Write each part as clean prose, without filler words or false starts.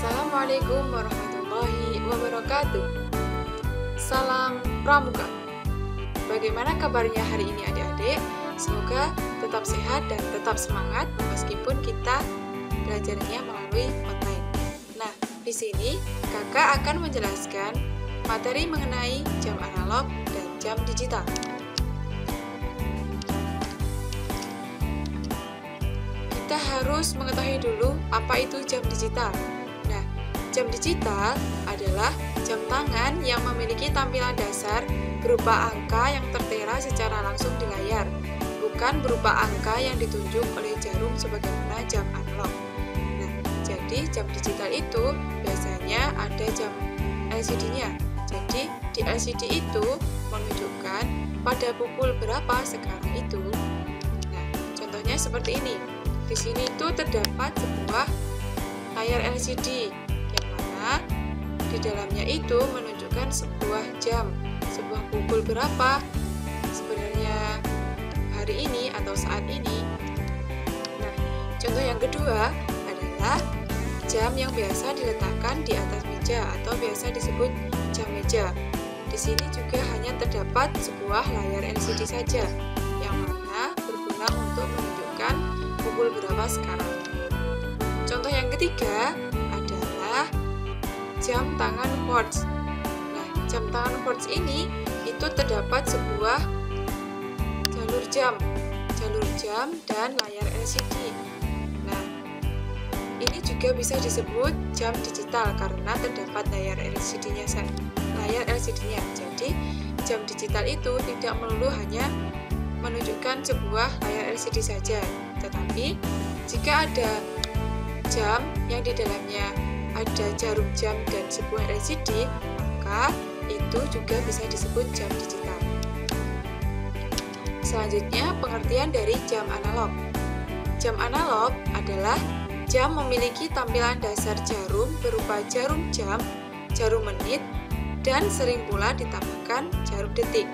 Assalamualaikum warahmatullahi wabarakatuh. Salam Pramuka. Bagaimana kabarnya hari ini adik-adik? Semoga tetap sehat dan tetap semangat meskipun kita belajarnya melalui online. Nah, di sini kakak akan menjelaskan materi mengenai jam analog dan jam digital. Kita harus mengetahui dulu apa itu jam digital. Nah, jam digital adalah jam tangan yang memiliki tampilan dasar berupa angka yang tertera secara langsung di layar, bukan berupa angka yang ditunjuk oleh jarum sebagaimana jam analog. Nah, jadi jam digital itu biasanya ada jam LCD-nya. Jadi di LCD itu menunjukkan pada pukul berapa sekarang itu. Nah, contohnya seperti ini. Di sini itu terdapat sebuah layar LCD yang mana di dalamnya itu menunjukkan sebuah jam, sebuah pukul berapa sebenarnya hari ini atau saat ini. Nah, contoh yang kedua adalah jam yang biasa diletakkan di atas meja atau biasa disebut jam meja. Di sini juga hanya terdapat sebuah layar LCD saja yang mana berguna untuk menunjukkan pukul berapa sekarang. Contoh yang ketiga adalah jam tangan quartz. Nah, jam tangan quartz ini itu terdapat sebuah jalur jam dan layar LCD. Nah, ini juga bisa disebut jam digital karena terdapat layar LCD-nya. Jadi, jam digital itu tidak melulu hanya menunjukkan sebuah layar LCD saja, tetapi jika ada jam yang di dalamnya ada jarum jam dan sebuah LCD, maka itu juga bisa disebut jam digital. Selanjutnya, pengertian dari jam analog. Jam analog adalah jam memiliki tampilan dasar jarum berupa jarum jam, jarum menit, dan sering pula ditambahkan jarum detik.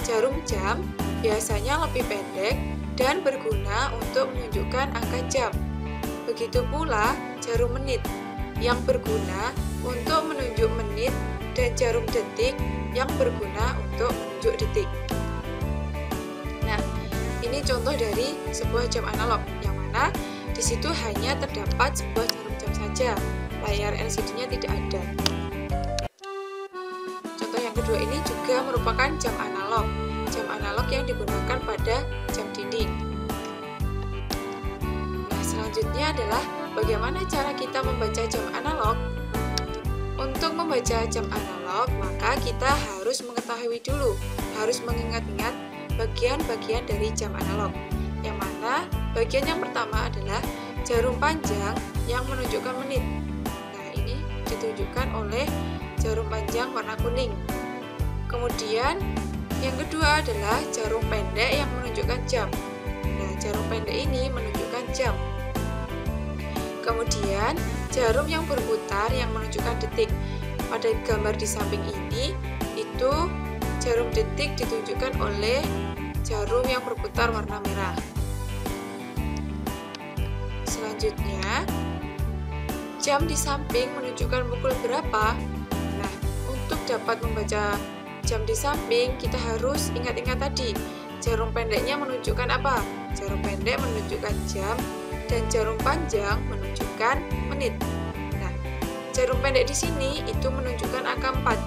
Jarum jam biasanya lebih pendek dan berguna untuk menunjukkan angka jam. Begitu pula jarum menit yang berguna untuk menunjuk menit dan jarum detik yang berguna untuk menunjuk detik. Nah, ini contoh dari sebuah jam analog yang mana di situ hanya terdapat sebuah jarum jam saja, layar LCD-nya tidak ada. Contoh yang kedua ini juga merupakan jam analog yang digunakan pada jam dinding. Nah, selanjutnya adalah bagaimana cara kita membaca jam analog. Untuk membaca jam analog, maka kita harus mengetahui dulu, harus mengingat-ingat bagian-bagian dari jam analog. Yang mana bagian yang pertama adalah jarum panjang yang menunjukkan menit. Nah, ini ditunjukkan oleh jarum panjang warna kuning. Kemudian yang kedua adalah jarum pendek yang menunjukkan jam. Nah, jarum pendek ini menunjukkan jam. Kemudian jarum yang berputar yang menunjukkan detik. Pada gambar di samping ini itu jarum detik ditunjukkan oleh jarum yang berputar warna merah. Selanjutnya, jam di samping menunjukkan pukul berapa. Nah, untuk dapat membaca jam di samping, kita harus ingat-ingat tadi, jarum pendeknya menunjukkan apa? Jarum pendek menunjukkan jam, dan jarum panjang menunjukkan menit. Nah, jarum pendek di sini itu menunjukkan angka 4.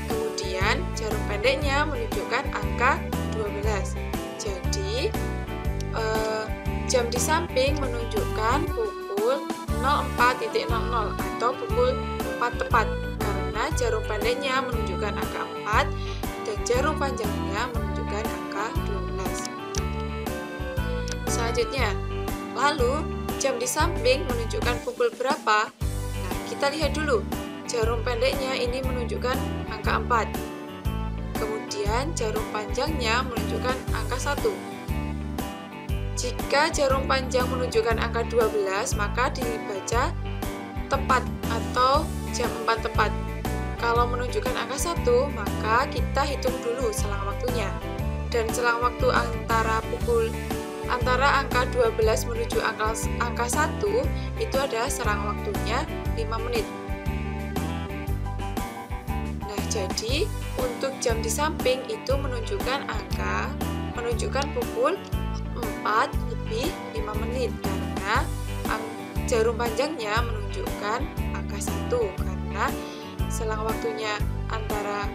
Kemudian, jarum pendeknya menunjukkan angka 12. Jadi, jam di samping menunjukkan pukul 04.00 atau pukul 4 tepat. Karena jarum pendeknya menunjukkan angka 4 dan jarum panjangnya menunjukkan angka 12. Selanjutnya, lalu jam di samping menunjukkan pukul berapa? Nah, kita lihat dulu. Jarum pendeknya ini menunjukkan angka 4. Kemudian jarum panjangnya menunjukkan angka 1. Jika jarum panjang menunjukkan angka 12, maka dibaca tepat atau jam 4 tepat. Kalau menunjukkan angka 1, maka kita hitung dulu selang waktunya. Dan selang waktu antara pukul antara angka 12 menuju angka 1 itu ada serang waktunya 5 menit. Nah, jadi untuk jam di samping itu menunjukkan pukul 4 lebih 5 menit karena jarum panjangnya menunjukkan angka 1 karena selang waktunya antara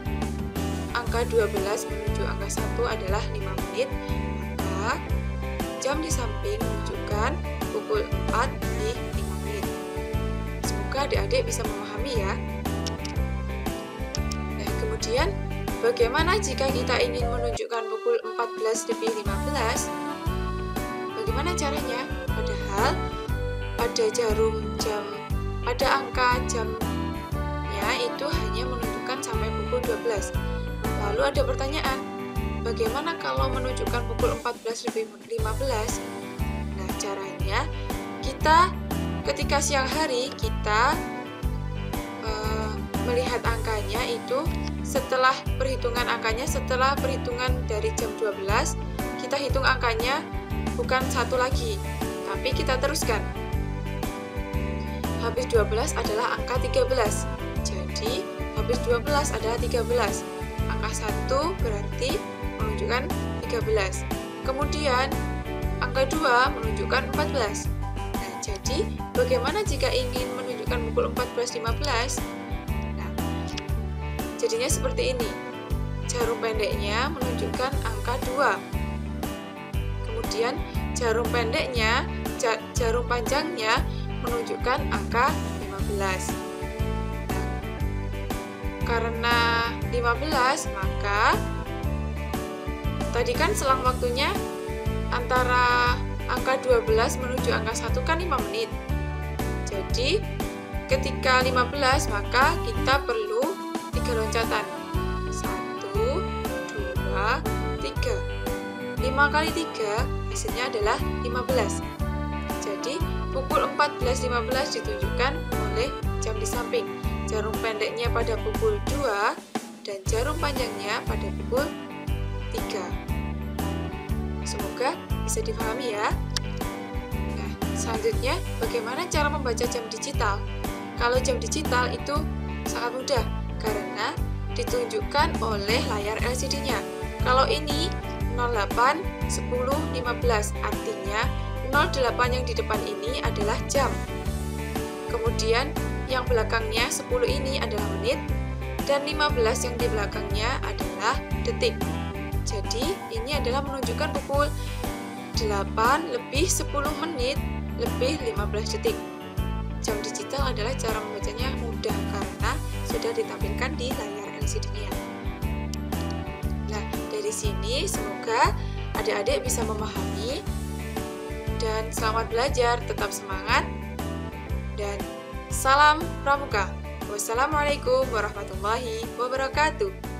angka 12 menuju angka 1 adalah 5 menit, maka jam di samping menunjukkan pukul 4 lebih 5 menit. Semoga adik-adik bisa memahami ya. Nah, kemudian bagaimana jika kita ingin menunjukkan pukul 14 lebih 15? Bagaimana caranya? Padahal pada angka jamnya itu hanya menunjukkan sampai pukul 12. Lalu ada pertanyaan, bagaimana kalau menunjukkan pukul 14 lebih 15? Nah, caranya kita ketika siang hari kita melihat angkanya itu setelah perhitungan dari jam 12, kita hitung angkanya bukan 1 lagi, tapi kita teruskan. Habis 12 adalah angka 13. Jadi, habis 12 adalah 13. Angka 1 berarti menunjukkan 13. Kemudian, angka 2 menunjukkan 14. Nah, jadi bagaimana jika ingin menunjukkan pukul 14.15? Nah, jadinya seperti ini. Jarum pendeknya menunjukkan angka 2. Kemudian, jarum panjangnya menunjukkan angka 15. Karena 15, maka tadi kan selang waktunya antara angka 12 menuju angka 1 kan 5 menit. Jadi, ketika 15, maka kita perlu 3 loncatan. 1, 2, 3. 5 kali 3 hasilnya adalah 15. Jadi, pukul 14.15 ditunjukkan oleh jam di samping. Jarum pendeknya pada pukul 2 dan jarum panjangnya pada pukul 3. Semoga bisa dipahami ya. Nah, selanjutnya bagaimana cara membaca jam digital? Kalau jam digital itu sangat mudah karena ditunjukkan oleh layar LCD-nya. Kalau ini 08, 10, 15, artinya 08 yang di depan ini adalah jam. Kemudian yang belakangnya 10 ini adalah menit dan 15 yang di belakangnya adalah detik. Jadi ini adalah menunjukkan pukul 8 lebih 10 menit lebih 15 detik. Jam digital adalah cara membacanya mudah karena sudah ditampilkan di layar LCD-nya. Nah, dari sini semoga adik-adik bisa memahami dan selamat belajar, tetap semangat dan salam pramuka. Wassalamualaikum warahmatullahi wabarakatuh.